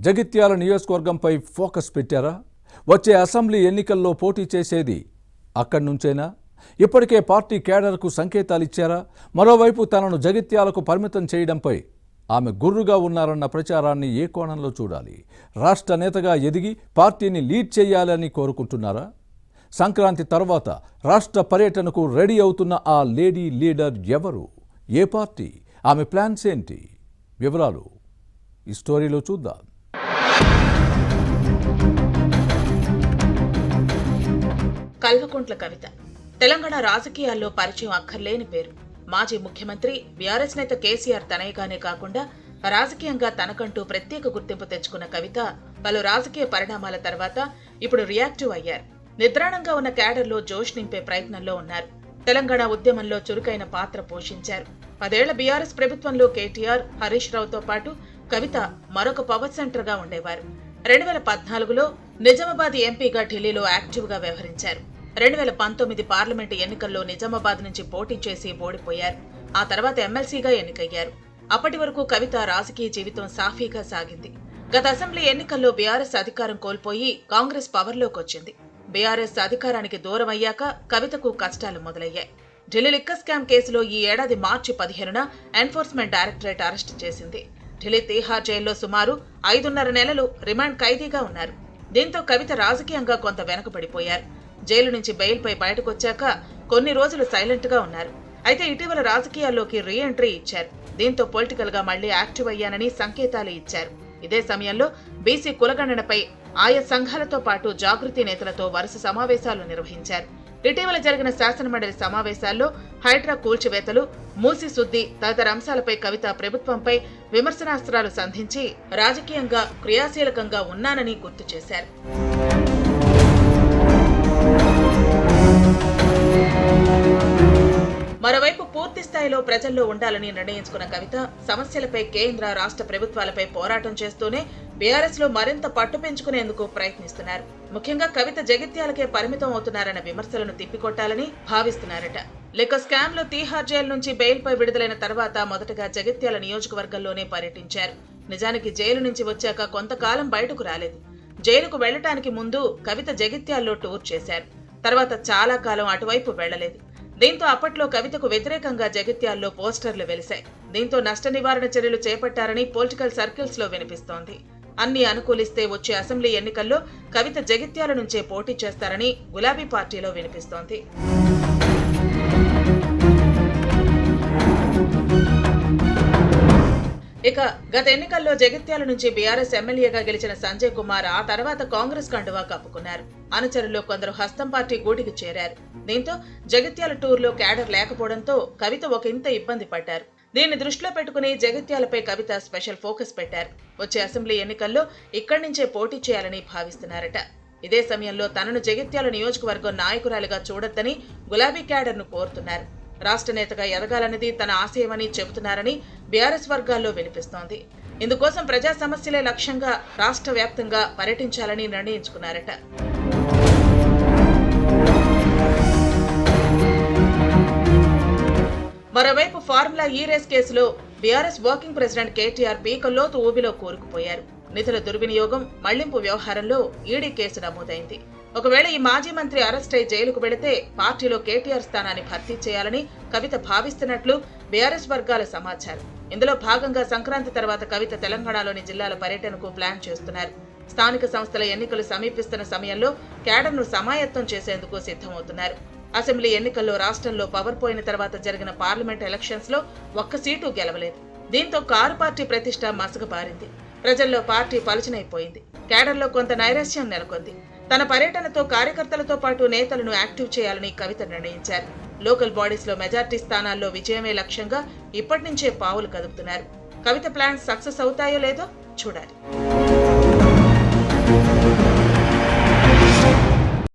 Jagtial నియోజకవర్గంపై focus పెట్టారా? వచ్చే assembly ఎన్నికల్లో పోటీ చేసేది అక్కడి నుంచేనా? ఇప్పటికే పార్టీ కేడర్కు సంకేతాలు ఇచ్చారా? మరోవైపు తనను జగిత్యాలకు పరిమితం చేయడంపై ఆమె గుర్రుగా ఉన్నారన్న ప్రచారాన్ని ఏ కోణంలో చూడాలి? రాష్ట్ర నేతగా ఎదిగి పార్టీని లీడ్ చేయాలని కోరుకుంటున్నారా? సంక్రాంతి తర్వాత రాష్ట్ర పర్యటనకు రెడీ అవుతున్న ఆ లేడీ లీడర్ ఎవరు? ఏ పార్టీ? ఆమె ప్లాన్స్ ఏంటి? వివరాలు ఈ స్టోరీలో చూద్దాం. కల్వకుంట్ల కవిత తెలంగాణ రాజకీయాల్లో పరిచయం అక్కర్లేని పేరు. మాజీ ముఖ్యమంత్రి బీఆర్ఎస్ నేత కేసీఆర్ తనయగానే కాకుండా రాజకీయంగా తనకంటూ ప్రత్యేక గుర్తింపు తెచ్చుకున్న కవిత పలు రాజకీయ పరిణామాల తర్వాత ఇప్పుడు రియాక్టివ్ అయ్యారు. నిద్రాణంగా ఉన్న క్యాడర్లో జోష్ నింపే ప్రయత్నంలో ఉన్నారు. తెలంగాణ ఉద్యమంలో చురుకైన పాత్ర పోషించారు. 10 ఏళ్ల బీఆర్ఎస్ ప్రభుత్వంలో కేటీఆర్, హరీష్ రావుతో పాటు కవిత మరొక పవర్ సెంటర్ గా ఉండేవారు. 2014లో నిజామాబాద్ ఎంపీగా ఢిల్లీలో యాక్టివ్ గా వ్యవహరించారు. 2019 పార్లమెంటు ఎన్నికల్లో నిజామాబాద్ నుంచి పోటీ చేసి ఓడిపోయారు. ఆ తర్వాత ఎమ్మెల్సీగా ఎన్నికయ్యారు. అప్పటి వరకు కవిత రాజకీయ జీవితం సాఫీగా సాగింది. గత అసెంబ్లీ ఎన్నికల్లో బీఆర్ఎస్ అధికారం కోల్పోయి కాంగ్రెస్ పవర్లోకి వచ్చింది. బీఆర్ఎస్ అధికారానికి దూరం అయ్యాక కవితకు కష్టాలు మొదలయ్యాయి. ఢిల్లీ లిక్కర్ స్కామ్ కేసులో ఈ ఏడాది మార్చి 15న ఎన్ఫోర్స్మెంట్ డైరెక్టరేట్ అరెస్టు చేసింది. ఢిల్లీ తీహార్ జైల్లో సుమారు 5.5 నెలలు రిమాండ్ ఖైదీగా ఉన్నారు. దీంతో కవిత రాజకీయంగా కొంత వెనకబడిపోయారు. జైలు నుంచి బెయిల్పై బయటకొచ్చాక కొన్ని రోజులు సైలెంట్ గా ఉన్నారు. అయితే ఇటీవల రాజకీయాల్లోకి రీ ఎంట్రీ ఇచ్చారు. దీంతో పొలిటికల్ గా మళ్లీ యాక్టివ్ అయ్యానని సంకేతాలు ఇచ్చారు. ఇదే సమయంలో బీసీ కులగణనపై ఆయా సంఘాలతో పాటు జాగృతి నేతలతో వరుస సమావేశాలు నిర్వహించారు. ఇటీవల జరిగిన శాసనమండలి సమావేశాల్లో హైడ్రా కూల్చివేతలు, మూసి శుద్ధి తదితర అంశాలపై కవిత ప్రభుత్వంపై విమర్శనాస్త్రాలు సంధించి రాజకీయంగా క్రియాశీలకంగా ఉన్నానని గుర్తు చేశారు. మరోవైపు పూర్తి స్థాయిలో ప్రజల్లో ఉండాలని నిర్ణయించుకున్న కవిత సమస్యలపై కేంద్ర, రాష్ట్ర ప్రభుత్వాలపై పోరాటం చేస్తూనే బీఆర్ఎస్ లో మరింత పట్టు పెంచుకునేందుకు ప్రయత్నిస్తున్నారు. ముఖ్యంగా కవిత జగిత్యాలకే పరిమితం అవుతున్నారన్న విమర్శలను తిప్పికొట్టాలని భావిస్తున్నారట. లిక్కర్ స్కామ్ లో తీహార్ జైలు నుంచి బెయిల్పై విడుదలైన తర్వాత మొదటగా జగిత్యాల నియోజకవర్గంలోనే పర్యటించారు. నిజానికి జైలు నుంచి వచ్చాక కొంతకాలం బయటకు రాలేదు. జైలుకు వెళ్లటానికి ముందు కవిత జగిత్యాల్లో టూర్ చేశారు. తర్వాత చాలా కాలం అటువైపు వెళ్లలేదు. దీంతో అప్పట్లో కవితకు వ్యతిరేకంగా జగిత్యాల్లో పోస్టర్లు వెలిశాయి. దీంతో నష్ట నివారణ చర్యలు చేపట్టారని పొలిటికల్ సర్కిల్స్ లో వినిపిస్తోంది. అన్ని అనుకూలిస్తే వచ్చే అసెంబ్లీ ఎన్నికల్లో కవిత జగిత్యాల నుంచే పోటీ చేస్తారని గులాబీ పార్టీలో వినిపిస్తోంది. ఇక గత ఎన్నికల్లో జగిత్యాల నుంచి బీఆర్ఎస్ ఎమ్మెల్యేగా గెలిచిన సంజయ్ కుమార్ ఆ తర్వాత కాంగ్రెస్ కండువా కప్పుకున్నారు. అనుచరుల్లో కొందరు హస్తం పార్టీ గూటికి చేరారు. దీంతో జగిత్యాల టూర్లో క్యాడర్ లేకపోవడంతో కవిత ఒక ఇంత ఇబ్బంది పడ్డారు. దీన్ని దృష్టిలో పెట్టుకుని జగిత్యాలపై కవిత స్పెషల్ ఫోకస్ పెట్టారు. వచ్చే అసెంబ్లీ ఎన్నికల్లో ఇక్కడి నుంచే పోటీ చేయాలని భావిస్తున్నారట. ఇదే సమయంలో తనను జగిత్యాల నియోజకవర్గం నాయకురాలిగా చూడొద్దని గులాబీ క్యాడర్ ను కోరుతున్నారు. రాష్ట్ర నేతగా ఎదగాలన్నది తన ఆశయమని చెబుతున్నారని బీఆర్ఎస్ వర్గాల్లో వినిపిస్తోంది. ఇందుకోసం ప్రజా సమస్యలే లక్ష్యంగా రాష్ట్ర వ్యాప్తంగా పర్యటించాలని నిర్ణయించుకున్నారట. మరోవైపు ఫార్ములా ఈ రేస్ కేసులో బీఆర్ఎస్ వర్కింగ్ ప్రెసిడెంట్ కేటీఆర్ పీకల్లోతు ఊబిలో కూరుకుపోయారు. నిధుల దుర్వినియోగం, మళ్లింపు వ్యవహారంలో ఈడీ కేసు నమోదైంది. ఒకవేళ ఈ మాజీ మంత్రి అరెస్ట్ అయి జైలుకు వెళితే పార్టీలో కేటీఆర్ స్థానాన్ని భర్తీ చేయాలని కవిత భావిస్తున్నట్లు బీఆర్ఎస్ వర్గాల సమాచారం. ఇందులో భాగంగా సంక్రాంతి తర్వాత కవిత తెలంగాణలోని జిల్లాల పర్యటనకు ప్లాన్ చేస్తున్నారు. స్థానిక సంస్థల ఎన్నికలు సమీపిస్తున్న సమయంలో క్యాడర్ను సమాయత్తం చేసేందుకు సిద్ధమవుతున్నారు. అసెంబ్లీ ఎన్నికల్లో రాష్ట్రంలో పవర్ పోయిన తర్వాత జరిగిన పార్లమెంట్ ఎలక్షన్స్ లో ఒక్క సీటు గెలవలేదు. దీంతో కారు పార్టీ ప్రతిష్ట మసకబారింది. ప్రజల్లో పార్టీ పలుచనైపోయింది. క్యాడర్లో కొంత నైరాశ్యం నెలకొంది. తన పర్యటనతో కార్యకర్తలతో పాటు నేతలను యాక్టివ్ చేయాలని కవిత నిర్ణయించారు. లోకల్ బాడీస్ లో మెజార్టీ స్థానాల్లో విజయమే లక్ష్యంగా ఇప్పటి నుంచే పావులు కదుపుతున్నారు. కవిత ప్లాన్స్ సక్సెస్ అవుతాయో లేదో చూడాలి.